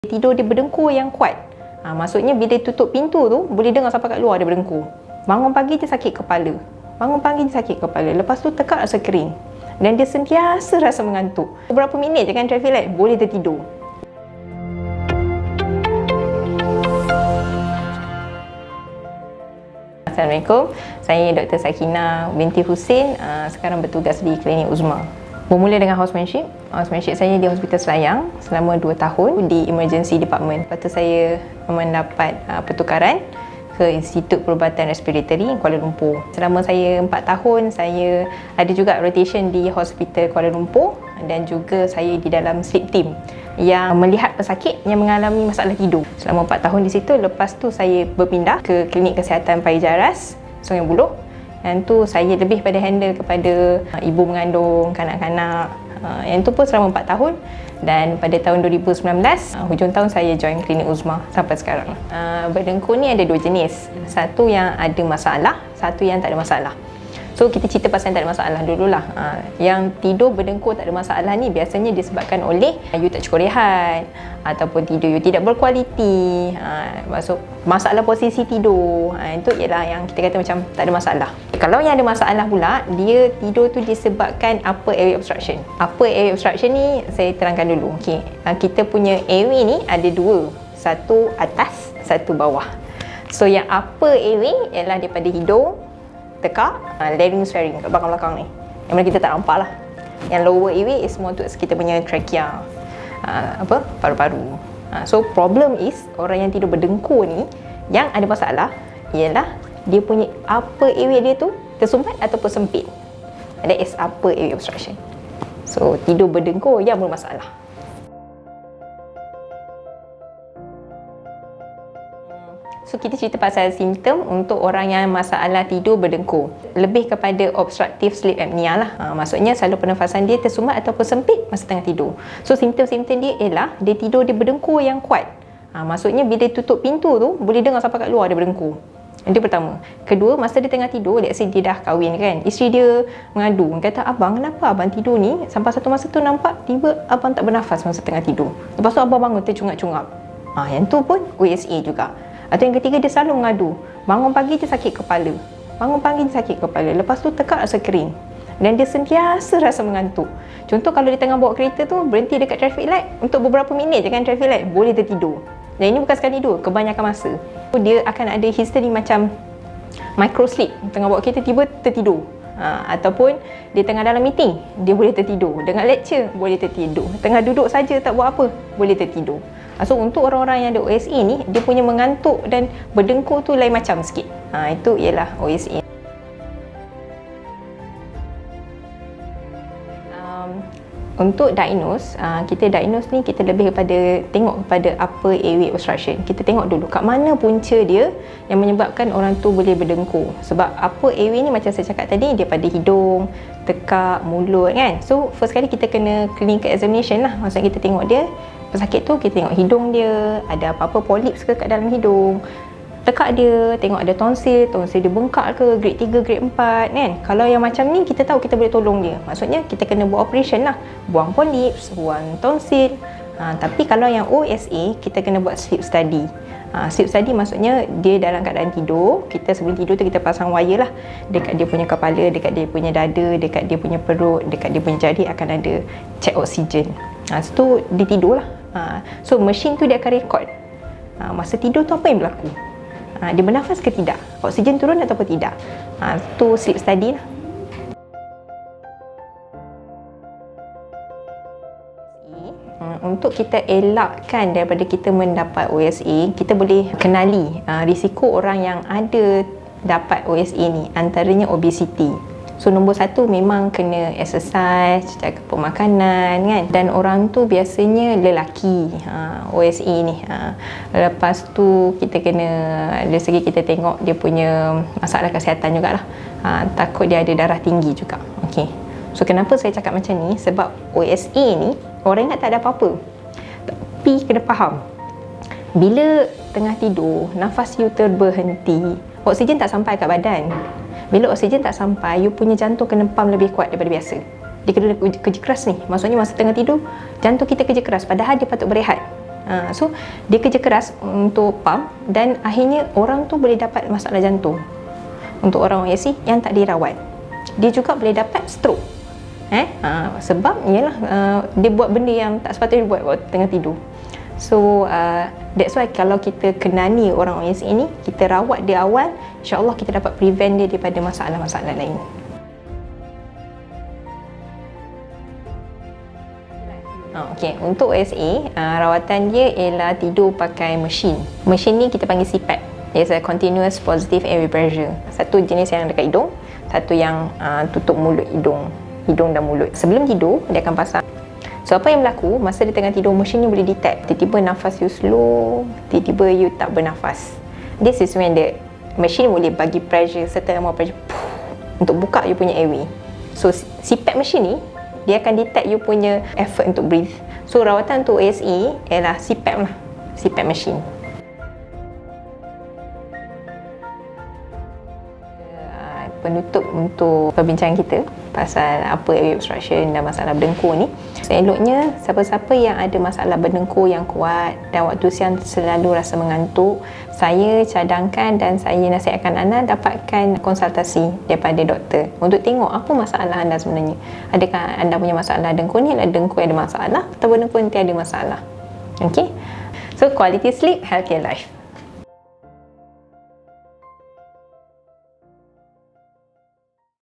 Tidur dia berdengkur yang kuat. Maksudnya bila tutup pintu tu, boleh dengar sampai kat luar dia berdengkur. Bangun pagi je sakit kepala. Bangun pagi je sakit kepala. Lepas tu tekak rasa kering. Dan dia sentiasa rasa mengantuk. Beberapa minit je kan traffic light, boleh tertidur. Assalamualaikum. Saya Dr. Sakina binti Husin. Sekarang bertugas di Klinik Uzma. Bermula dengan housemanship. Housemanship saya di Hospital Selayang selama 2 tahun di emergency department. Lepas tu saya mendapat pertukaran ke Institut Perubatan Respiratory Kuala Lumpur. Selama saya 4 tahun, saya ada juga rotation di Hospital Kuala Lumpur dan juga saya di dalam sleep team yang melihat pesakit yang mengalami masalah tidur. Selama 4 tahun di situ, lepas tu saya berpindah ke Klinik Kesihatan Paijaras, Sungai Buloh. Dan tu saya lebih pada handle kepada ibu mengandung, kanak-kanak. Yang tu pun selama 4 tahun. Dan pada tahun 2019, hujung tahun saya join Klinik Uzma sampai sekarang. Berdengkur ni ada 2 jenis. Satu yang ada masalah, satu yang tak ada masalah. So kita cerita pasal yang tak ada masalah dululah. Yang tidur berdengkur tak ada masalah ni biasanya disebabkan oleh you tak cukup rehat ataupun tidur you tidak berkualiti. Maksud masalah posisi tidur. Itu ialah yang kita kata macam tak ada masalah. Kalau yang ada masalah pula, dia tidur tu disebabkan upper airway obstruction. Upper airway obstruction ni saya terangkan dulu. Okey. Kita punya airway ni ada 2. Satu atas, satu bawah. So yang upper airway ialah daripada hidung tekak, larynx kat belakang-belakang ni. Yang mana kita tak nampak lah. Yang lower airway is more towards kita punya trachea, paru-paru. So problem is orang yang tidur berdengkur ni yang ada masalah ialah dia punya upper airway dia tu tersumbat ataupun sempit. That is upper airway obstruction. So tidur berdengkur yang bermasalah. So kita cerita pasal simptom untuk orang yang masalah tidur berdengkur. Lebih kepada obstructive sleep apnea lah. Maksudnya saluran pernafasan dia tersumbat ataupun sempit masa tengah tidur. So simptom-simptom dia ialah dia tidur dia berdengkur yang kuat. Maksudnya bila tutup pintu tu, boleh dengar sampai kat luar dia berdengkur. Itu pertama. Kedua, masa dia tengah tidur, let's say dia dah kahwin kan, isteri dia mengadu, kata, abang kenapa abang tidur ni sampai satu masa tu nampak tiba abang tak bernafas masa tengah tidur. Lepas tu abang bangun tercungap-cungap. Yang tu pun OSA juga. Atau yang ketiga, dia selalu mengadu, bangun pagi je sakit kepala. Bangun pagi je sakit kepala. Lepas tu tekak rasa kering. Dan dia sentiasa rasa mengantuk. Contoh kalau dia tengah bawa kereta tu, berhenti dekat traffic light, untuk beberapa minit je kan traffic light, boleh tertidur. Dan ini bukan sekali dua, kebanyakan masa. Dia akan ada history macam micro sleep. Tengah bawa kereta, tiba tertidur. Ataupun dia tengah dalam meeting, dia boleh tertidur. Dengar lecture, boleh tertidur. Tengah duduk saja tak buat apa, boleh tertidur. So untuk orang-orang yang ada OSA ni, dia punya mengantuk dan berdengkur tu lain macam sikit. Itu ialah OSA. Untuk diagnose, kita diagnose ni kita lebih kepada tengok kepada upper airway obstruction. Kita tengok dulu kat mana punca dia yang menyebabkan orang tu boleh berdengkur. Sebab upper airway ni macam saya cakap tadi, dia pada hidung, tekak, mulut kan. So first kali kita kena clinical examination lah. Maksudnya kita tengok dia pesakit tu, kita tengok hidung dia, ada apa-apa polyps ke kat dalam hidung, tekak dia, tengok ada tonsil dia bengkak ke, grade 3, grade 4 kan. Kalau yang macam ni, kita tahu kita boleh tolong dia. Maksudnya kita kena buat operation lah, buang polyps, buang tonsil. Tapi kalau yang OSA, kita kena buat sleep study. Sleep study maksudnya dia dalam keadaan tidur, kita sebelum tidur tu kita pasang wire lah dekat dia punya kepala, dekat dia punya dada, dekat dia punya perut, dekat dia punya jari akan ada check oksigen. So dia tidur lah. So mesin tu dia akan rekod masa tidur tu apa yang berlaku, dia bernafas ke tidak, oksigen turun ataupun tidak. Tu sleep study lah. Untuk kita elakkan daripada kita mendapat OSA, kita boleh kenali risiko orang yang ada dapat OSA ni. Antaranya obesity. So nombor 1 memang kena exercise, jaga pemakanan kan. Dan orang tu biasanya lelaki OSA ni. Lepas tu kita kena, dari segi kita tengok dia punya masalah kesihatan jugalah. Takut dia ada darah tinggi juga. Okay. So kenapa saya cakap macam ni? Sebab OSA ni orang ingat tak ada apa-apa. Tapi kena faham, bila tengah tidur, nafas you terberhenti, oksigen tak sampai kat badan. Bila oksigen tak sampai, you punya jantung kena pump lebih kuat daripada biasa. Dia kena kerja keras ni. Maksudnya masa tengah tidur, jantung kita kerja keras padahal dia patut berehat. So dia kerja keras untuk pump dan akhirnya orang tu boleh dapat masalah jantung. Untuk orang OSC yang tak dirawat, dia juga boleh dapat stroke. Sebab ialah dia buat benda yang tak sepatutnya buat waktu tengah tidur. So that's why kalau kita kenali orang OSC ini, kita rawat dia awal, insya-Allah kita dapat prevent dia daripada masalah-masalah lain. Okey, untuk OSA, rawatan dia ialah tidur pakai mesin. Mesin ni kita panggil CPAP. It's a continuous positive airway pressure. Satu jenis yang dekat hidung, satu yang tutup mulut hidung dan mulut. Sebelum tidur, dia akan pasang. So apa yang berlaku masa dia tengah tidur, mesin ni boleh detect tiba-tiba nafas you slow, tiba-tiba you tak bernafas. This is when the mesin boleh bagi pressure, certain amount of pressure untuk buka you punya airway. So CPAP mesin ni dia akan detect you punya effort untuk breathe. So rawatan untuk ASE ialah CPAP lah, CPAP mesin. Penutup untuk perbincangan kita pasal apa airway obstruction dan masalah berdengkur ni. Seeloknya siapa-siapa yang ada masalah berdengkur yang kuat dan waktu siang selalu rasa mengantuk, saya cadangkan dan saya nasihatkan anda dapatkan konsultasi daripada doktor untuk tengok apa masalah anda sebenarnya. Adakah anda punya masalah dengkur ni adalah dengkur yang ada masalah atau berdengkur yang tiada masalah. Okay, so quality sleep, healthier life.